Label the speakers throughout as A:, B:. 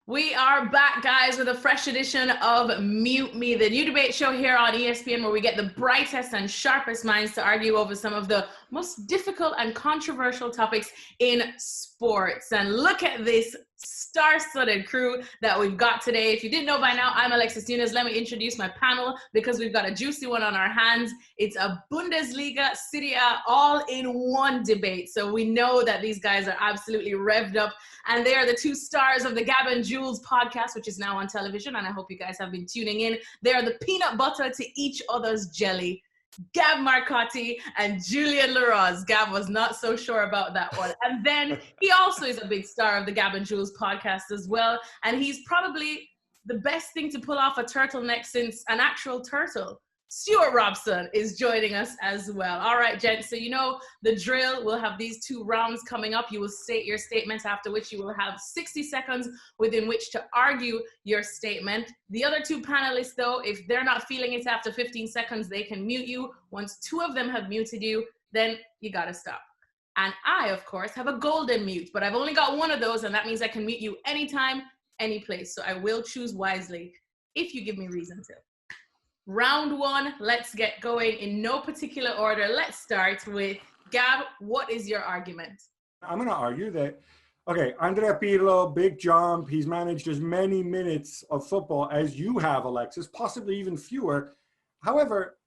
A: We are back, guys, with a fresh edition of Mute Me, the new debate show here on ESPN, where we get the brightest and sharpest minds to argue over some of the most difficult and controversial topics in sports. And look at this star-studded crew that we've got today. If you didn't know by now, I'm Alexis Nunes. Let me introduce my panel because we've got a juicy one on our hands. It's a Bundesliga, Serie A, all-in-one debate. So we know that these guys are absolutely revved up, and they are the two stars of the Gab and Jules podcast, which is now on television, and I hope you guys have been tuning in. They are the peanut butter to each other's jelly. Gab Marcotti and Julien Leroz. Gab was not so sure about that one. And then he also is a big star of the Gab and Jules podcast as well. And he's probably the best thing to pull off a turtleneck since an actual turtle. Stewart Robson is joining us as well. All right, gents, so you know the drill. We'll have these two rounds coming up. You will state your statements, after which you will have 60 seconds within which to argue your statement. The other two panelists, though, if they're not feeling it after 15 seconds, they can mute you. Once two of them have muted you, then you got to stop. And I, of course, have a golden mute, but I've only got one of those, and that means I can mute you anytime, any place. So I will choose wisely if you give me reason to. Round one, let's get going in no particular order. Let's start with Gab. What is your argument?
B: I'm going to argue that, okay, Andrea Pirlo, big jump. He's managed as many minutes of football as you have, Alexis, possibly even fewer. However,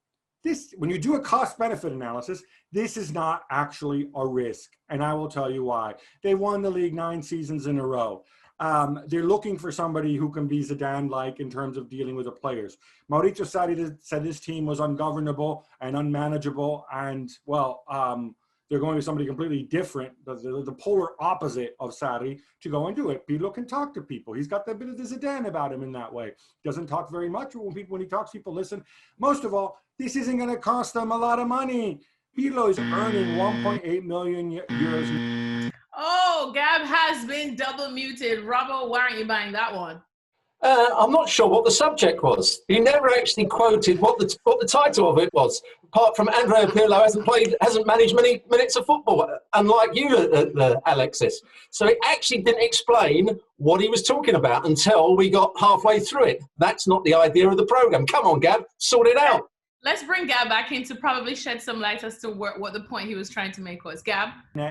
B: this, when you do a cost-benefit analysis, this is not actually a risk, and I will tell you why. They won the league 9 seasons in a row. They're looking for somebody who can be Zidane-like in terms of dealing with the players. Maurizio Sarri said this team was ungovernable and unmanageable, and, well, they're going to somebody completely different, the polar opposite of Sarri, to go and do it. Pirlo can talk to people. He's got a bit of the Zidane about him in that way. Doesn't talk very much, but when he talks, people listen. Most of all, this isn't going to cost them a lot of money. Pirlo is earning 1.8 million euros.
A: Oh, Gab has been double muted. Robbo, why aren't you buying that one?
C: I'm not sure what the subject was. He never actually quoted what the title of it was. Apart from Andrea Pirlo hasn't managed many minutes of football, unlike you, Alexis. So it actually didn't explain what he was talking about until we got halfway through it. That's not the idea of the program. Come on, Gab, sort it out.
A: Let's bring Gab back in to probably shed some light as to what the point he was trying to make was. Gab?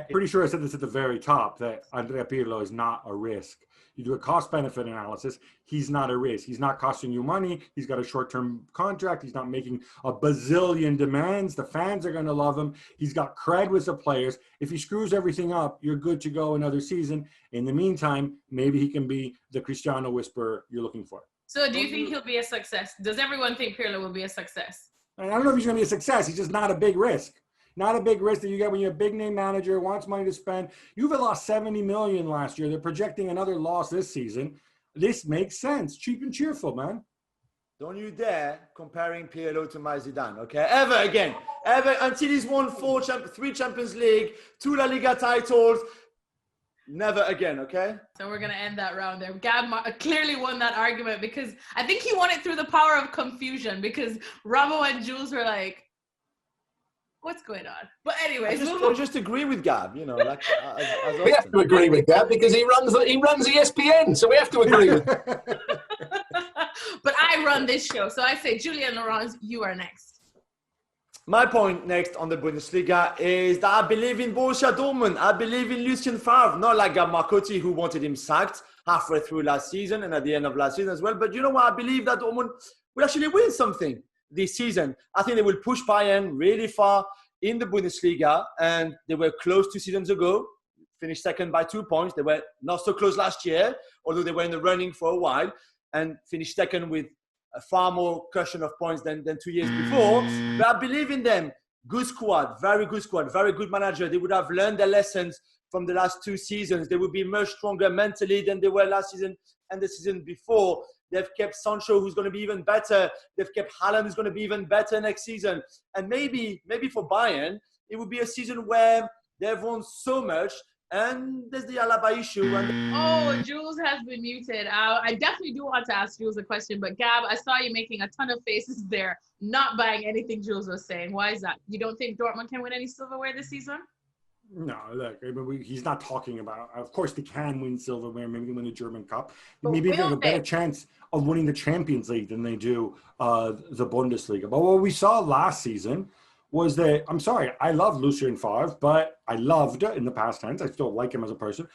B: Pretty sure I said this at the very top, that Andrea Pirlo is not a risk. You do a cost-benefit analysis, he's not a risk. He's not costing you money. He's got a short-term contract. He's not making a bazillion demands. The fans are going to love him. He's got cred with the players. If he screws everything up, you're good to go another season. In the meantime, maybe he can be the Cristiano whisperer you're looking for.
A: So do you think he'll be a success? Does everyone think Pirlo will be a success?
B: I don't know if he's going to be a success. He's just not a big risk. Not a big risk that you get when you're a big name manager, wants money to spend. Juve lost 70 million last year. They're projecting another loss this season. This makes sense. Cheap and cheerful, man.
D: Don't you dare comparing Pirlo to my Zidane, okay? Ever again. Ever until he's won 3 Champions League, 2 La Liga titles. Never again, okay?
A: So we're going to end that round there. Gab clearly won that argument because I think he won it through the power of confusion, because Ramo and Jules were like, what's going on? But anyways,
D: I just agree with Gab, you know. Like, as
C: we have to agree with Gab because he runs ESPN, so we have to agree with him.
A: But I run this show, so I say, Julien Leroz, you are next.
D: My point next on the Bundesliga is that I believe in Borussia Dortmund. I believe in Lucien Favre, not like Marcotti, who wanted him sacked halfway through last season and at the end of last season as well. But you know what? I believe that Dortmund will actually win something this season. I think they will push Bayern really far in the Bundesliga, and they were close 2 seasons ago, finished second by 2 points. They were not so close last year, although they were in the running for a while, and finished second with a far more cushion of points than 2 years before. But I believe in them. Good squad, very good manager. They would have learned their lessons from the last 2 seasons. They would be much stronger mentally than they were last season and the season before. They've kept Sancho, who's going to be even better. They've kept Haaland, who's going to be even better next season. And maybe for Bayern, it would be a season where they've won so much. And there's the Alaba issue.
A: Oh, Jules has been muted. I definitely do want to ask Jules a question, but Gab, I saw you making a ton of faces there, not buying anything Jules was saying. Why is that? You don't think Dortmund can win any silverware this season?
B: No, look, I mean, he's not talking about. Of course, they can win silverware, maybe win the German Cup,
A: But
B: maybe they have a
A: will
B: better
A: they?
B: chance of winning the Champions League than they do the Bundesliga. But what we saw last season was that, I'm sorry, I love Lucien Favre, but I loved in the past tense. I still like him as a person.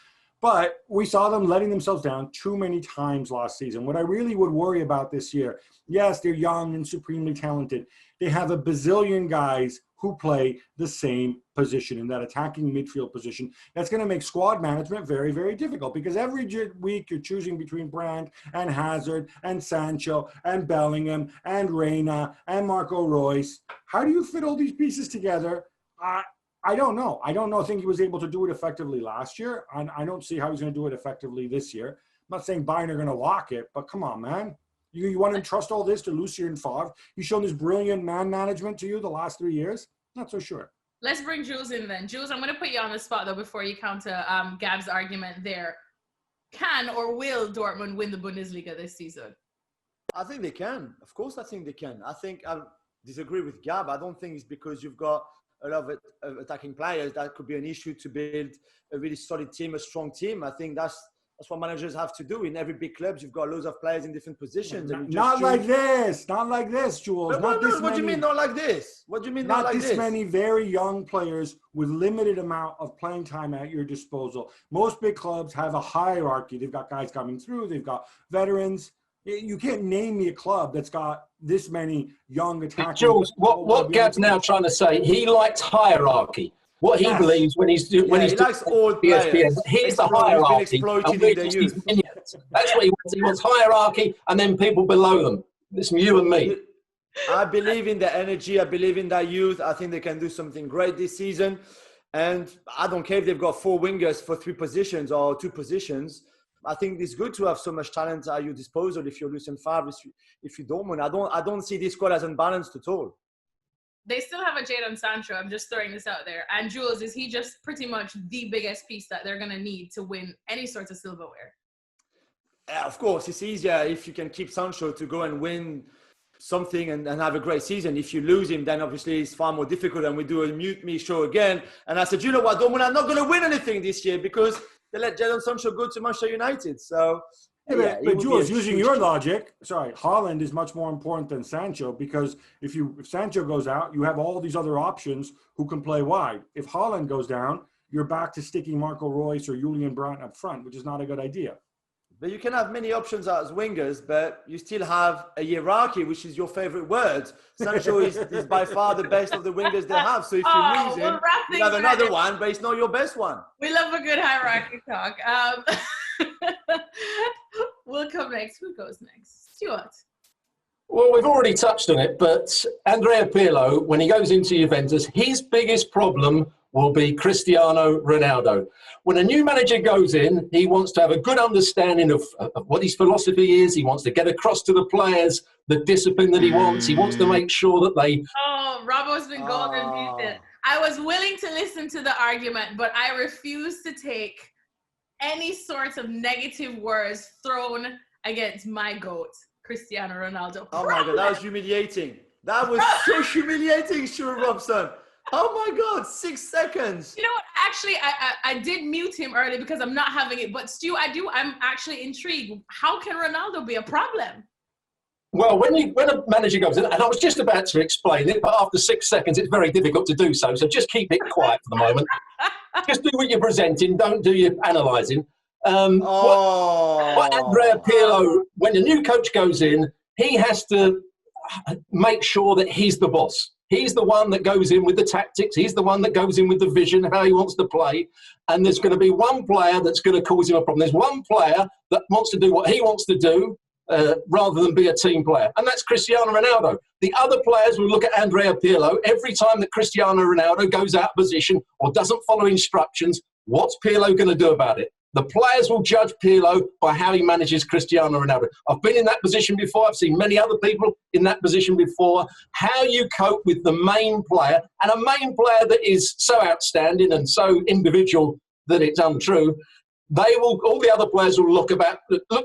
B: But we saw them letting themselves down too many times last season. What I really would worry about this year, yes, they're young and supremely talented. They have a bazillion guys who play the same position in that attacking midfield position. That's going to make squad management very, very difficult because every week you're choosing between Brandt and Hazard and Sancho and Bellingham and Reina and Marco Reus. How do you fit all these pieces together? I don't know. I think he was able to do it effectively last year. And I don't see how he's going to do it effectively this year. I'm not saying Bayern are going to lock it, but come on, man. You want to entrust all this to Lucien Favre? He's shown this brilliant man management to you the last 3 years? Not so sure.
A: Let's bring Jules in then. Jules, I'm going to put you on the spot, though, before you counter Gab's argument there. Can or will Dortmund win the Bundesliga this season?
D: I think they can. Of course, I think they can. I think I disagree with Gab. I don't think it's because you've got a lot of attacking players that could be an issue to build a really solid team, a strong team. I think that's what managers have to do. In every big clubs, you've got loads of players in different positions.
B: Not like this, Jules.
D: What do you mean not like this? What do you mean not like this?
B: Not this many very young players with limited amount of playing time at your disposal. Most big clubs have a hierarchy. They've got guys coming through. They've got veterans. You can't name me a club that's got this many young attackers.
C: Jules, what Gab's now trying to say, he likes hierarchy. What he believes when he's doing
D: likes old ESPN,
C: he's the hierarchy. That's what he wants. He wants hierarchy and then people below them. It's you and me.
D: I believe in the energy. I believe in that youth. I think they can do something great this season. And I don't care if they've got 4 wingers for 3 positions or 2 positions. I think it's good to have so much talent at your disposal if you're Lucien Favre, if you're Dortmund. I don't see this squad as unbalanced at all.
A: They still have a Jadon Sancho. I'm just throwing this out there. And Jules, is he just pretty much the biggest piece that they're going to need to win any sort of silverware?
D: Of course, it's easier if you can keep Sancho to go and win something and have a great season. If you lose him, then obviously it's far more difficult. And we do a Mute Me show again. And I said, you know what, Dortmund are not going to win anything this year because they let Jadon Sancho go to Manchester United. So,
B: but Jules, using your logic, Haaland is much more important than Sancho because if Sancho goes out, you have all these other options who can play wide. If Haaland goes down, you're back to sticking Marco Reus or Julien Brandt up front, which is not a good idea.
D: But you can have many options as wingers, but you still have a hierarchy, which is your favorite word. Sancho is by far the best of the wingers they have. So if you lose him, you have another one, but it's not your best one.
A: We love a good hierarchy talk. We'll come next. Who goes next? Stewart.
C: Well, we've already touched on it, but Andrea Pirlo, when he goes into Juventus, his biggest problem will be Cristiano Ronaldo. When a new manager goes in, he wants to have a good understanding of what his philosophy is. He wants to get across to the players the discipline that he wants. He wants to make sure that they...
A: Oh, Robbo's been golden muted. I was willing to listen to the argument, but I refuse to take any sorts of negative words thrown against my GOAT, Cristiano Ronaldo.
D: Oh my God, that was humiliating. That was so humiliating, Stewart Robson. Oh my God, 6 seconds.
A: You know what? Actually, I did mute him early because I'm not having it. But Stu, I'm actually intrigued. How can Ronaldo be a problem?
C: Well, when a manager goes in, and I was just about to explain it, but after 6 seconds, it's very difficult to do so. So just keep it quiet for the moment. Just do what you're presenting. Don't do your analysing. What Andrea Pirlo, when a new coach goes in, he has to make sure that he's the boss. He's the one that goes in with the tactics. He's the one that goes in with the vision, how he wants to play. And there's going to be one player that's going to cause him a problem. There's one player that wants to do what he wants to do rather than be a team player. And that's Cristiano Ronaldo. The other players will look at Andrea Pirlo. Every time that Cristiano Ronaldo goes out of position or doesn't follow instructions, what's Pirlo going to do about it? The players will judge Pirlo by how he manages Cristiano Ronaldo. I've been in that position before. I've seen many other people in that position before. How you cope with the main player, and a main player that is so outstanding and so individual that it's untrue, all the other players will look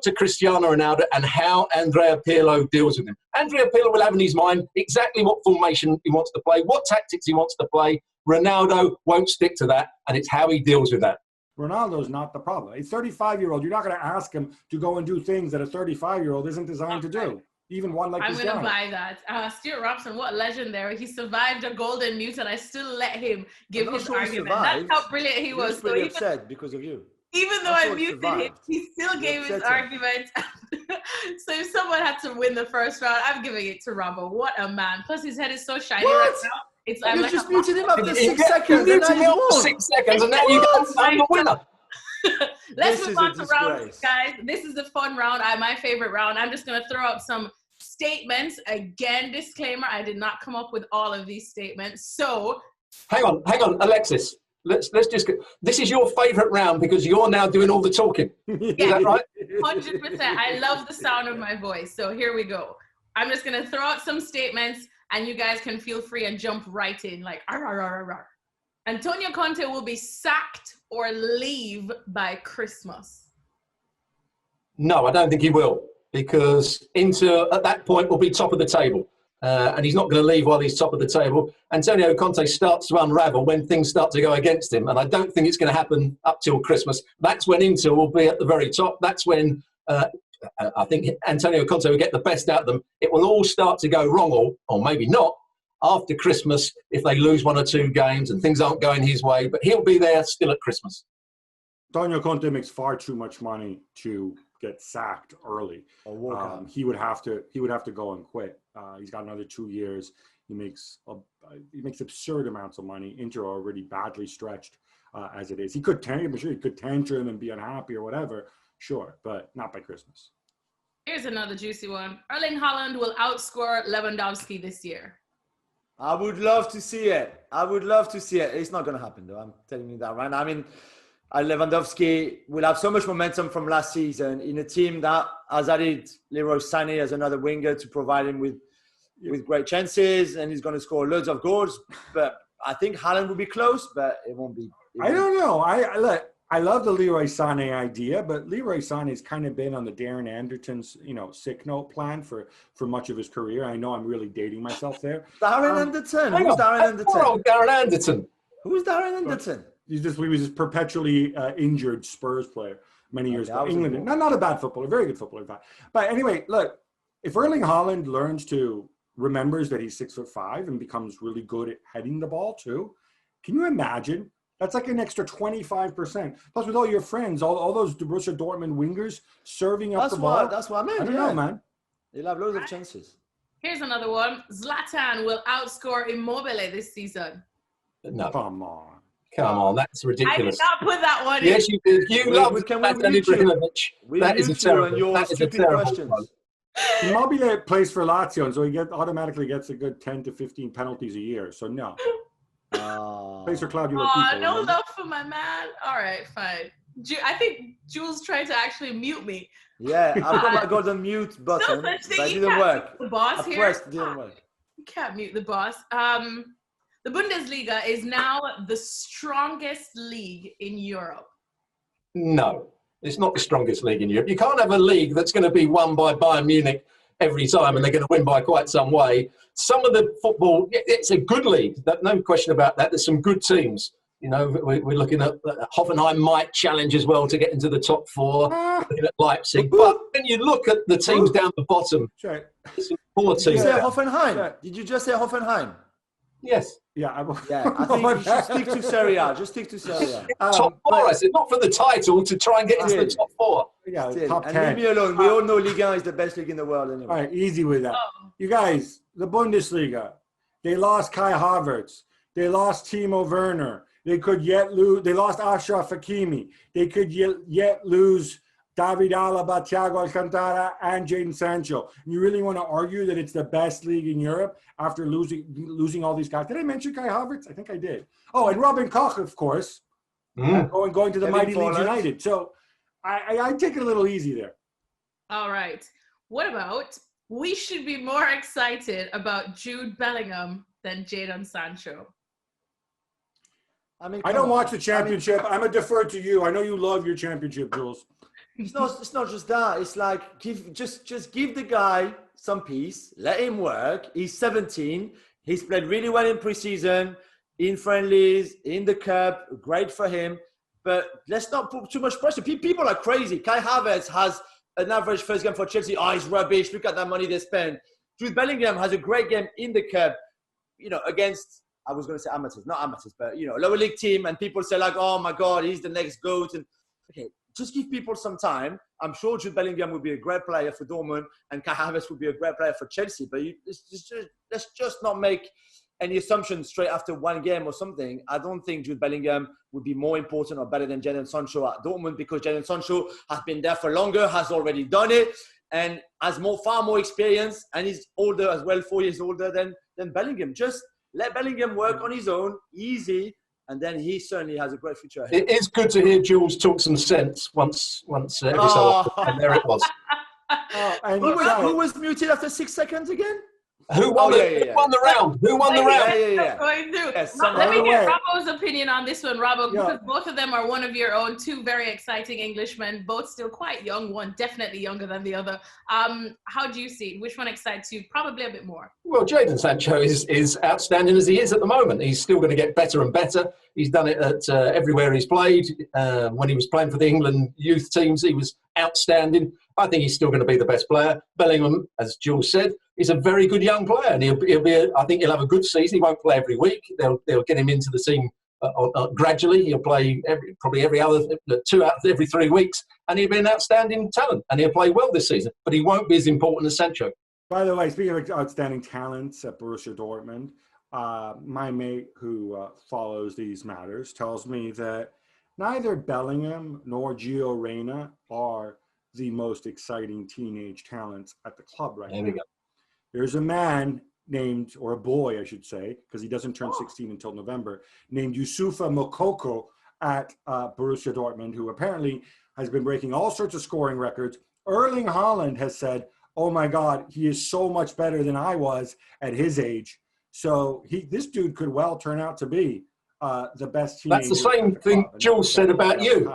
C: to Cristiano Ronaldo and how Andrea Pirlo deals with him. Andrea Pirlo will have in his mind exactly what formation he wants to play, what tactics he wants to play, Ronaldo won't stick to that, and it's how he deals with that.
B: Ronaldo's not the problem. A 35-year-old, you're not going to ask him to go and do things that a 35-year-old isn't designed to do. Even one like
A: I'm
B: Cristiano.
A: going to buy that. Stewart Robson, what a legend there. He survived a golden mute, and I still let him give his argument. That's how brilliant he was.
D: He was pretty upset because of you.
A: Even though I muted him, he still gave his argument. So if someone had to win the first round, I'm giving it to Robbo. What a man. Plus, his head is so shiny right now.
D: You just muted him after 6 seconds.
C: You muted him after 6 seconds, and now you can't find the winner.
A: Let's move on to round, guys. This is the fun round. My favorite round. I'm just going to throw up some statements. Again, disclaimer, I did not come up with all of these statements. So
C: hang on, Alexis. Let's just get, this is your favorite round because you're now doing all the talking. Is that right?
A: 100%. I love the sound of my voice. So here we go. I'm just going to throw out some statements and you guys can feel free and jump right in like ar, ar, ar, ar, ar. Antonio Conte will be sacked or leave by Christmas.
C: No, I don't think he will, because Inter at that point will be top of the table. And he's not going to leave while he's top of the table. Antonio Conte starts to unravel when things start to go against him. And I don't think it's going to happen up till Christmas. That's when Inter will be at the very top. That's when I think Antonio Conte will get the best out of them. It will all start to go wrong, or maybe not, after Christmas if they lose 1 or 2 games and things aren't going his way. But he'll be there still at Christmas.
B: Antonio Conte makes far too much money to get sacked early. He would have to go and quit. He's got another 2 years. He makes absurd amounts of money. Inter are already badly stretched as it is. He could tantrum and be unhappy or whatever, sure, but not by Christmas.
A: Here's another juicy one. Erling Haaland will outscore Lewandowski this year.
D: I would love to see it. It's not going to happen, though. I'm telling you that right now. I mean, Lewandowski will have so much momentum from last season in a team that has added Leroy Sané as another winger to provide him with great chances, and he's going to score loads of goals. But I think Haaland will be close, but it won't be.
B: I don't know. I love the Leroy Sané idea, but Leroy Sané's kind of been on the Darren Anderton's, sick note plan for much of his career. I know I'm really dating myself there.
D: Darren Anderton. Who's Darren Anderton?
C: Darren Anderton.
D: Who's Darren Anderton?
B: He was this perpetually injured Spurs player many years ago. England, not a bad footballer, very good footballer, in fact. But anyway, look, if Erling Haaland remembers that he's 6'5" and becomes really good at heading the ball too, can you imagine? That's like an extra 25%. Plus, with all your friends, all those Borussia Dortmund wingers serving up the ball.
D: That's what I meant.
B: I don't know, man.
D: He'll have loads of chances.
A: Here's another one. Zlatan will outscore Immobile this season.
C: No.
B: Come on, that's
C: ridiculous.
A: I did not put that one in.
C: Yes, you did. You love Zlatan Ibrahimovic. That is a terrible one.
B: Immobile plays for Lazio, and so he automatically gets a good 10 to 15 penalties a year. So no. Plays for Claudio.
A: No love for my man. All right, fine. I think Jules tried to actually mute me.
D: Yeah, I've got my golden mute button, but it didn't work.
A: The boss here.
D: Pressed, didn't work.
A: You can't mute the boss. The Bundesliga is now the strongest league in Europe.
C: No, it's not the strongest league in Europe. You can't have a league that's going to be won by Bayern Munich every time and they're going to win by quite some way. Some of the football, it's a good league. No question about that. There's some good teams. We're looking at Hoffenheim might challenge as well to get into the top 4. Looking at Leipzig. But when you look at the teams down the bottom, it's some poor teams.
D: Did you say Hoffenheim? Did you just say Hoffenheim?
C: Yes.
B: Yeah,
D: I think you should stick to Serie A. Just stick to Serie A.
C: Top 4, I said, not for the title, to try and get into the top 4.
B: Yeah, top 10.
D: And leave me alone. We all know Ligue 1 is the best league in the world anyway.
B: All right, easy with that. You guys, the Bundesliga, they lost Kai Havertz. They lost Timo Werner. They could yet lose. They lost Achraf Hakimi. They could yet lose David Alaba, Thiago Alcantara, and Jadon Sancho. And you really want to argue that it's the best league in Europe after losing all these guys? Did I mention Kai Havertz? I think I did. Oh, and Robin Koch, of course, going to the mighty Leeds United. So I take it a little easy there.
A: All right. What about we should be more excited about Jude Bellingham than Jadon Sancho?
B: I don't watch the championship. I'm a defer to you. I know you love your championship, Jules.
D: It's not just that. It's like just give the guy some peace. Let him work. He's 17. He's played really well in preseason. in friendlies, in the cup, great for him. But let's not put too much pressure. People are crazy. Kai Havertz has an average first game for Chelsea. Oh, he's rubbish. Look at that money they spend. Jude Bellingham has a great game in the cup, against, I was going to say amateurs, not amateurs, but, lower league team. And people say like, oh my God, he's the next GOAT. And okay, just give people some time. I'm sure Jude Bellingham will be a great player for Dortmund and Kai Havertz will be a great player for Chelsea. But let's just not make any assumptions straight after one game or something. I don't think Jude Bellingham would be more important or better than Jadon Sancho at Dortmund, because Jadon Sancho has been there for longer, has already done it, and has far more experience, and he's older as well, 4 years older than Bellingham. Just let Bellingham work on his own, easy, and then he certainly has a great future ahead.
C: It is good to hear Jules talk some sense once every so often, and there it was.
D: Who was muted after 6 seconds again?
C: Who won the round? Who won the round?
A: Going through.
D: Yes,
A: Let me get Robbo's opinion on this one, Robbo, because both of them are one of your own, two very exciting Englishmen, both still quite young, one definitely younger than the other. How do you see it? Which one excites you? Probably a bit more.
C: Well, Jadon Sancho is outstanding as he is at the moment. He's still going to get better and better. He's done it at everywhere he's played. When he was playing for the England youth teams, he was outstanding. I think he's still going to be the best player. Bellingham, as Jules said, is a very good young player, and I think he'll have a good season. He won't play every week. They'll get him into the team gradually. He'll play probably every 2 out of every 3 weeks, and he'll be an outstanding talent, and he'll play well this season. But he won't be as important as Sancho.
B: By the way, speaking of outstanding talents at Borussia Dortmund, my mate who follows these matters tells me that neither Bellingham nor Gio Reyna are the most exciting teenage talents at the club right now. There's a man named, or a boy, I should say, because he doesn't turn 16 until November, named Youssoufa Moukoko at Borussia Dortmund, who apparently has been breaking all sorts of scoring records. Erling Haaland has said, oh my God, he is so much better than I was at his age. So this dude could well turn out to be the best teenager.
C: That's the same thing Jules said about you.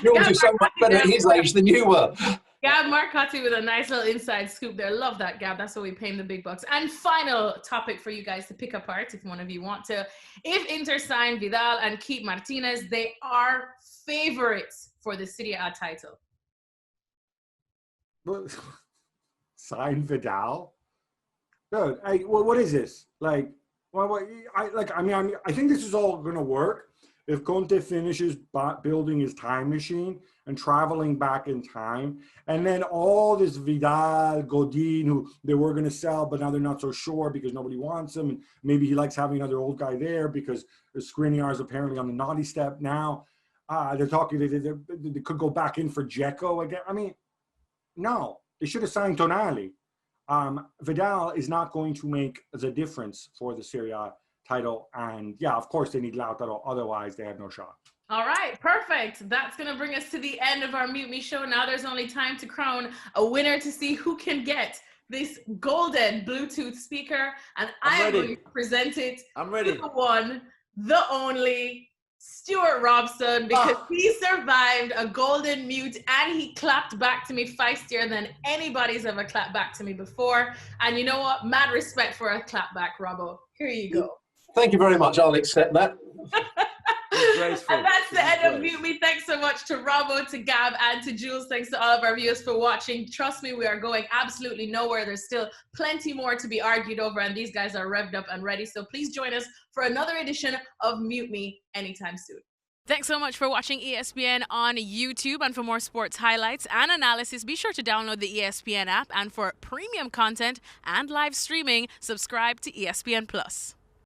C: Jules is so much better at his age than you were.
A: Gab Marcotti with a nice little inside scoop there. Love that, Gab. That's why we pay him the big bucks. And final topic for you guys to pick apart, if one of you want to. If Inter sign Vidal and keep Martinez, they are favorites for the Serie A title.
B: Sign Vidal? Dude, what is this? I think this is all going to work if Conte finishes building his time machine and traveling back in time. And then all this Vidal, Godin, who they were going to sell, but now they're not so sure because nobody wants him. And maybe he likes having another old guy there because the Skriniar is apparently on the naughty step now. They're talking, they could go back in for Dzeko again. I mean, no, they should have signed Tonali. Vidal is not going to make the difference for the Serie A title. And yeah, of course they need Lautaro. Otherwise, they have no shot.
A: All right, perfect. That's going to bring us to the end of our Mute Me show. Now there's only time to crown a winner to see who can get this golden Bluetooth speaker. And I am going to present it to the one, the only, Stewart Robson, because he survived a golden mute and he clapped back to me feistier than anybody's ever clapped back to me before. And you know what? Mad respect for a clap back, Robbo. Here you go.
C: Thank you very much. I'll accept that.
A: And that's the end of Mute Me. Thanks so much to Robbo, to Gab, and to Jules. Thanks to all of our viewers for watching. Trust me, we are going absolutely nowhere. There's still plenty more to be argued over, and these guys are revved up and ready. So please join us for another edition of Mute Me anytime soon. Thanks so much for watching ESPN on YouTube. And for more sports highlights and analysis, be sure to download the ESPN app. And for premium content and live streaming, subscribe to ESPN Plus.